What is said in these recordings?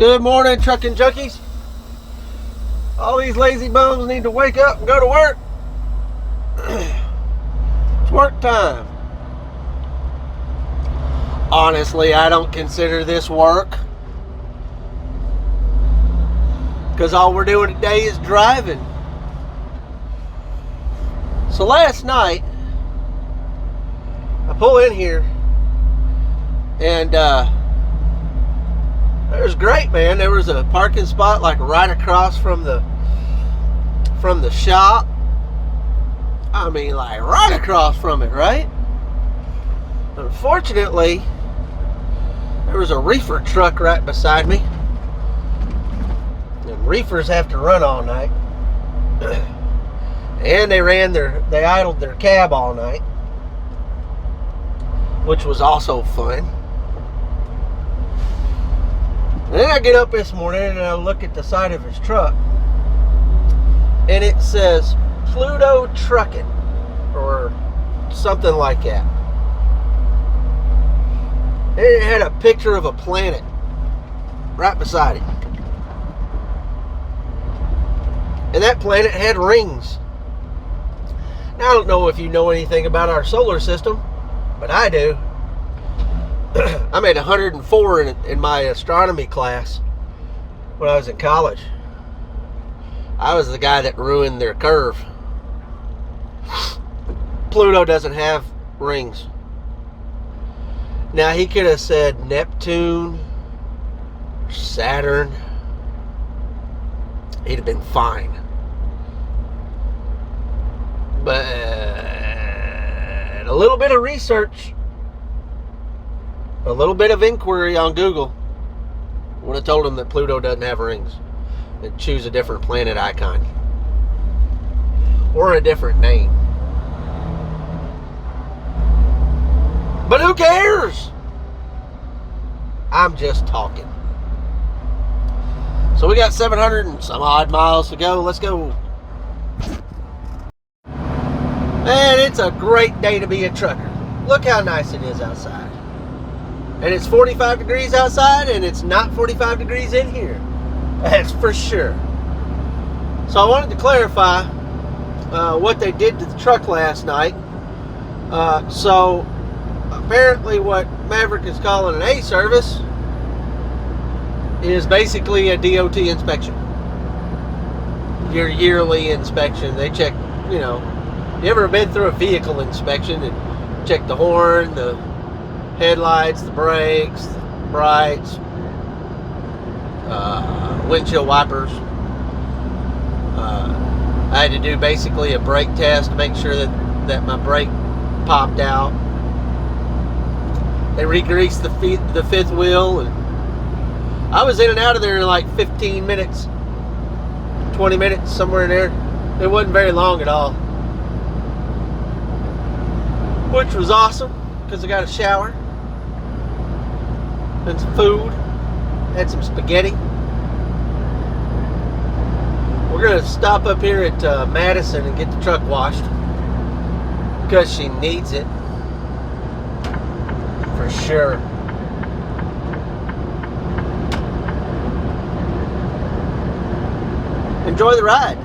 Good morning, trucking junkies. All these lazy bums need to wake up and go to work. It's work time. Honestly, I don't consider this work, because all we're doing today is driving. So last night, I pull in here, and it was great, man. There was a parking spot like right across from the shop. I mean, like right across from it, right? Unfortunately, there was a reefer truck right beside me. And reefers have to run all night. And they idled their cab all night, which was also fun. And then I get up this morning and I look at the side of his truck, and it says Pluto Trucking or something like that. And it had a picture of a planet right beside it. And that planet had rings. Now, I don't know if you know anything about our solar system, but I do. I made 104 in my astronomy class when I was in college. I was the guy that ruined their curve. Pluto doesn't have rings. Now, he could have said Neptune, Saturn. He'd have been fine. But a little bit of research, a little bit of inquiry on Google would have told him that Pluto doesn't have rings, and choose a different planet icon or a different name. But who cares? I'm just talking. So we got 700 and some odd miles to go. Let's go. And it's a great day to be a trucker. Look how nice it is outside. And it's 45 degrees outside, and it's not 45 degrees in here. That's for sure. So I wanted to clarify what they did to the truck last night. So apparently what Maverick is calling an A service is basically a DOT inspection. Your yearly inspection. They check, you ever been through a vehicle inspection and check the horn, the headlights, the brakes, the brights, windshield wipers. I had to do basically a brake test to make sure that my brake popped out. They re-greased the fifth wheel, and I was in and out of there in like 15 minutes, 20 minutes, somewhere in there. It wasn't very long at all, which was awesome because I got a shower and some food, had some spaghetti. We're gonna stop up here at Madison and get the truck washed because she needs it for sure. Enjoy the ride.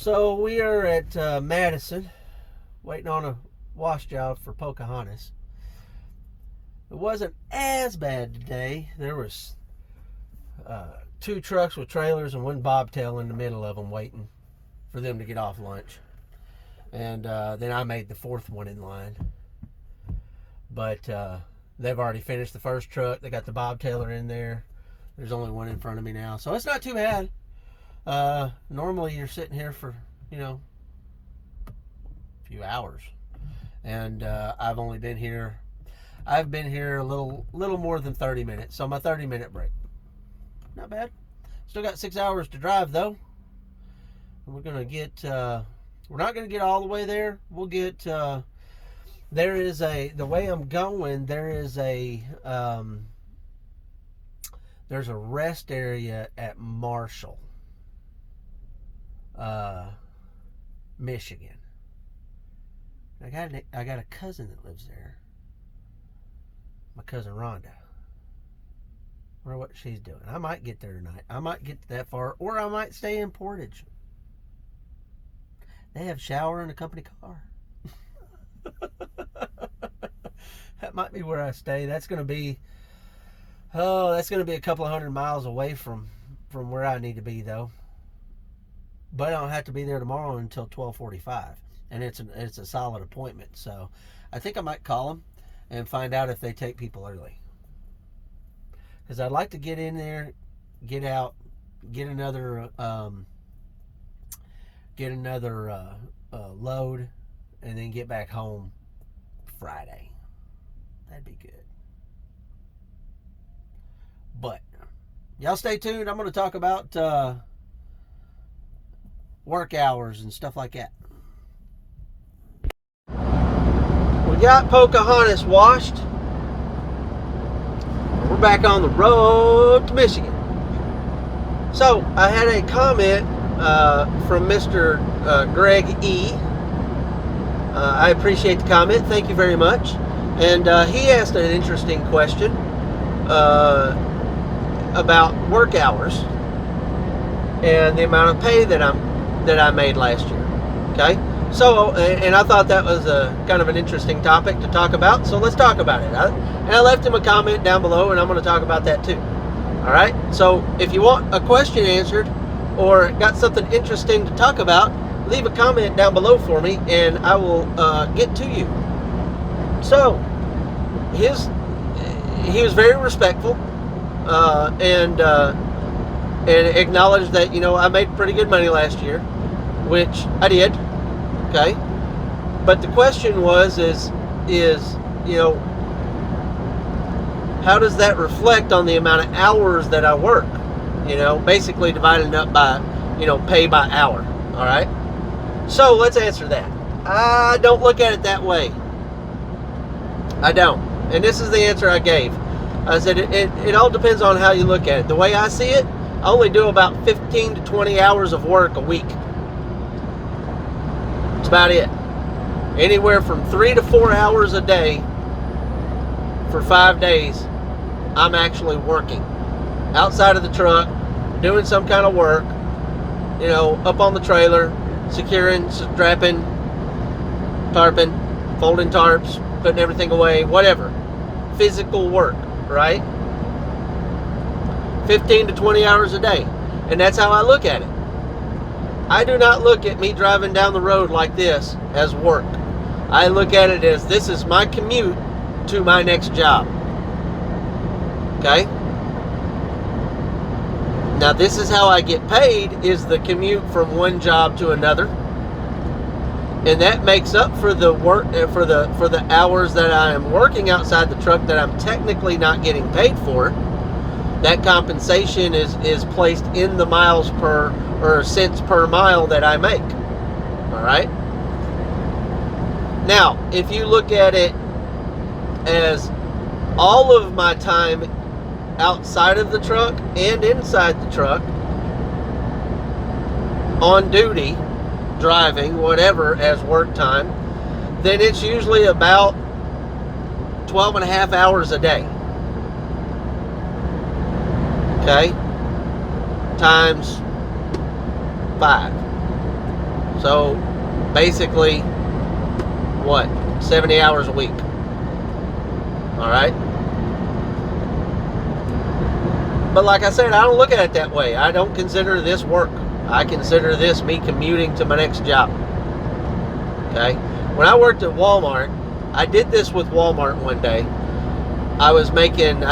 So we are at Madison, waiting on a wash job for Pocahontas. It wasn't as bad today. There was 2 trucks with trailers and one bobtail in the middle of them waiting for them to get off lunch. And then I made the 4th one in line. But they've already finished the first truck. They got the bobtailer in there. There's only one in front of me now. So it's not too bad. Normally you're sitting here for, a few hours. And I've been here a little more than 30 minutes. So my 30-minute break. Not bad. Still got 6 hours to drive though. We're going to get, we're not going to get all the way there. We'll get, the way I'm going, there's a rest area at Marshall, Michigan. I got a cousin that lives there. My cousin Rhonda. I wonder what she's doing. I might get there tonight. I might get that far, or I might stay in Portage. They have a shower in a company car. That might be where I stay. That's going to be a couple of 100 miles away from where I need to be though. But I don't have to be there tomorrow until 12:45, and it's a solid appointment. So I think I might call them and find out if they take people early, because I'd like to get in there, get out, get another load, and then get back home Friday. That'd be good. But y'all stay tuned. I'm going to talk about work hours and stuff like that. We got Pocahontas washed. We're back on the road to Michigan. So I had a comment from Mr. Greg E. I appreciate the comment. Thank you very much. And he asked an interesting question about work hours and the amount of pay that I made last year. Okay, so and I thought that was a kind of an interesting topic to talk about. So let's talk about it. I left him a comment down below, and I'm going to talk about that too. All right. So if you want a question answered or got something interesting to talk about, leave a comment down below for me, and I will get to you. So he was very respectful and acknowledged that I made pretty good money last year, which I did. Okay, but the question is how does that reflect on the amount of hours that I work? Basically divided up by pay by hour. All right. So let's answer that. I don't look at it that way. I don't. And this is the answer I gave. I said it all depends on how you look at it. The way I see it, I only do about 15 to 20 hours of work a week. That's about it. Anywhere from 3 to 4 hours a day for 5 days, I'm actually working. Outside of the truck, doing some kind of work, up on the trailer, securing, strapping, tarping, folding tarps, putting everything away, whatever. Physical work, right? 15 to 20 hours a day. And that's how I look at it. I do not look at me driving down the road like this as work. I look at it as this is my commute to my next job. Okay? Now this is how I get paid, is the commute from one job to another. And that makes up for the work for the hours that I am working outside the truck that I'm technically not getting paid for. That compensation is placed in the miles per or cents per mile that I make. All right. Now, if you look at it as all of my time outside of the truck and inside the truck, on duty, driving, whatever, as work time, then it's usually about 12 and a half hours a day. Okay? Times 5. So basically, what, 70 hours a week. All right. But like I said, I don't look at it that way. I don't consider this work. I consider this me commuting to my next job. Okay. When I worked at Walmart, I did this with Walmart one day. I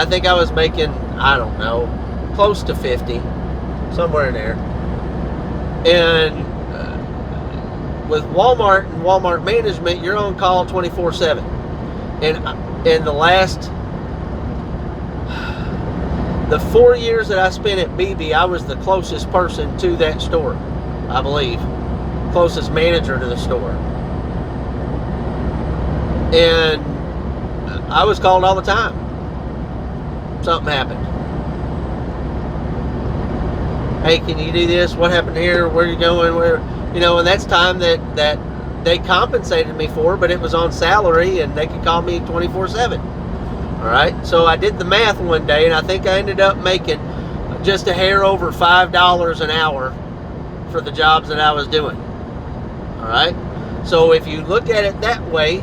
think I was making, I don't know, close to 50, somewhere in there. And with Walmart and Walmart management, you're on call 24/7. And in the 4 years that I spent at BB, I was the closest person to that store, I believe. Closest manager to the store. And I was called all the time. Something happened. Hey, can you do this? What happened here? Where are you going? Where, and that's time that they compensated me for, but it was on salary and they could call me 24/7. All right. So I did the math one day and I think I ended up making just a hair over $5 an hour for the jobs that I was doing. All right. So if you look at it that way,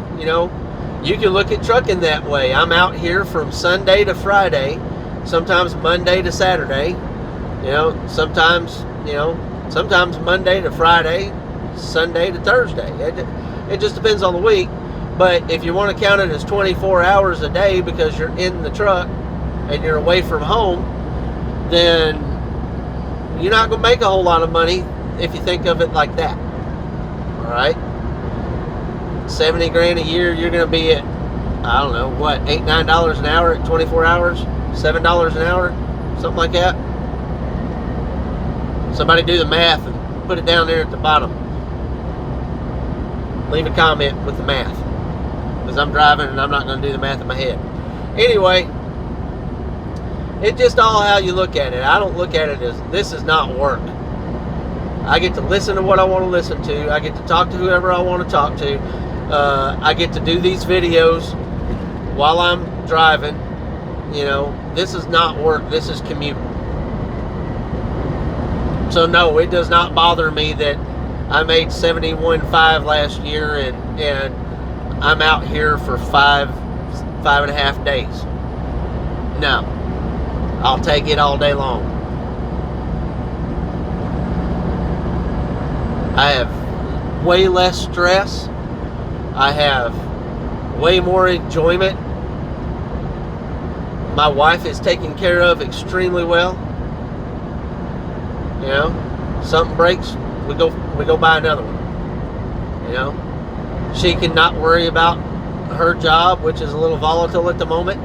you can look at trucking that way. I'm out here from Sunday to Friday, sometimes Monday to Saturday, sometimes Monday to Friday, Sunday to Thursday. It just depends on the week. But if you want to count it as 24 hours a day because you're in the truck and you're away from home, then you're not going to make a whole lot of money if you think of it like that. All right? 70 grand a year, you're going to be at, I don't know, what, $8, $9 an hour at 24 hours? $7 an hour? Something like that? Somebody do the math and put it down there at the bottom. Leave a comment with the math. Because I'm driving and I'm not going to do the math in my head. Anyway, it's just all how you look at it. I don't look at it as this is not work. I get to listen to what I want to listen to. I get to talk to whoever I want to talk to. I get to do these videos while I'm driving. This is not work. This is commute. So no, it does not bother me that I made $71,500 last year and I'm out here for 5.5 days. No, I'll take it all day long. I have way less stress. I have way more enjoyment. My wife is taken care of extremely well. Something breaks, we go buy another one. She can not worry about her job, which is a little volatile at the moment.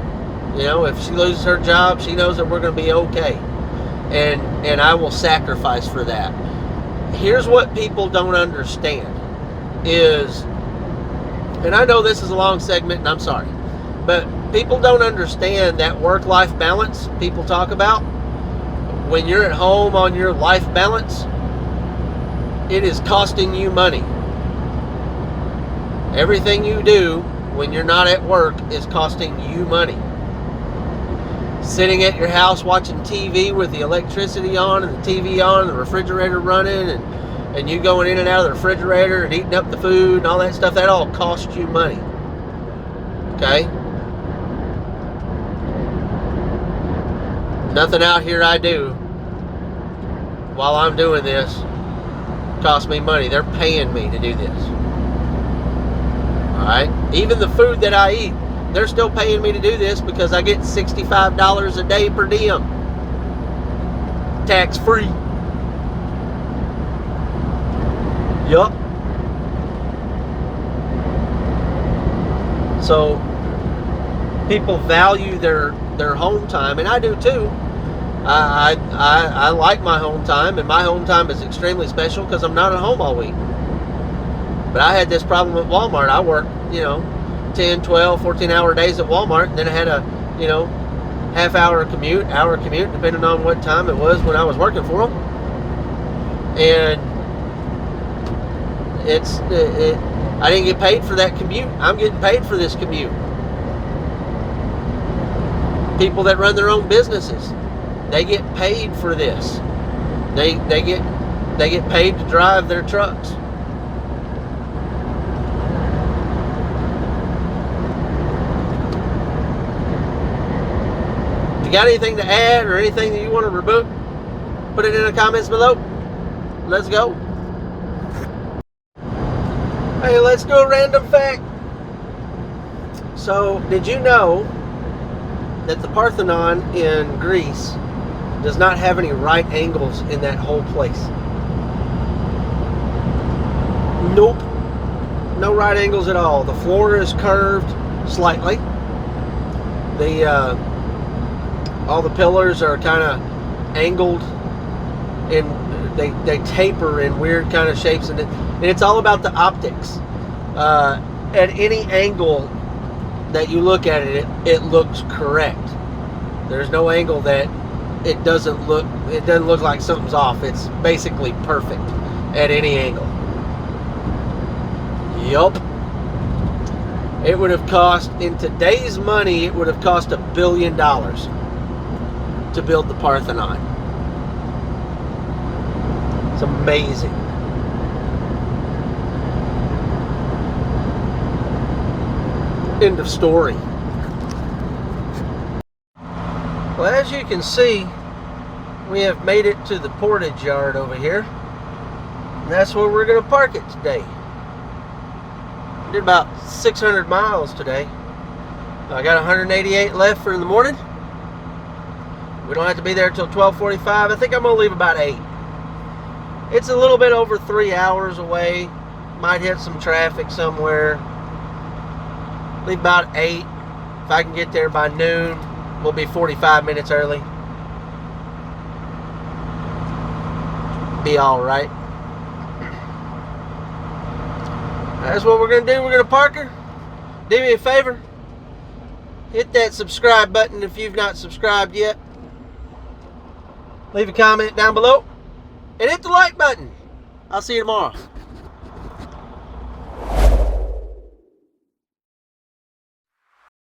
If she loses her job, she knows that we're going to be okay. And I will sacrifice for that. Here's what people don't understand is, and I know this is a long segment and I'm sorry, but people don't understand that work-life balance people talk about. When you're at home on your life balance, it is costing you money. Everything you do when you're not at work is costing you money. Sitting at your house watching TV with the electricity on and the TV on and the refrigerator running and you going in and out of the refrigerator and eating up the food and all that stuff, that all costs you money. Okay? Nothing out here I do while I'm doing this costs me money. They're paying me to do this. Alright? Even the food that I eat, they're still paying me to do this because I get $65 a day per diem. Tax free. Yup. So people value their home time, and I do too. I like my home time, and my home time is extremely special because I'm not at home all week. But I had this problem at Walmart. I worked, 10, 12, 14-hour days at Walmart, and then I had a, hour commute, depending on what time it was when I was working for them. And I didn't get paid for that commute. I'm getting paid for this commute. People that run their own businesses, they get paid for this. They get paid to drive their trucks. you got anything to add or anything that you want to rebook, put it in the comments below. Let's go. Hey, let's do a random fact. So, did you know that the Parthenon in Greece does not have any right angles in that whole place? Nope. No right angles at all. The floor is curved slightly. All the pillars are kind of angled, and they taper in weird kind of shapes, and it's all about the optics. At any angle that you look at it, it looks correct. There's no angle that it doesn't look like something's off. It's basically perfect at any angle. Yup. It would have cost, in today's money, it would have cost $1 billion to build the Parthenon. It's amazing. End of story. Well, as you can see, we have made it to the portage yard over here. And that's where we're going to park it today. We did about 600 miles today. I got 188 left for in the morning. We don't have to be there until 12:45. I think I'm going to leave about 8. It's a little bit over 3 hours away. Might hit some traffic somewhere. Leave about 8. If I can get there by noon, we'll be 45 minutes early. Be all right. That's what we're going to do. We're going to park her. Do me a favor. Hit that subscribe button if you've not subscribed yet. Leave a comment down below. And hit the like button. I'll see you tomorrow.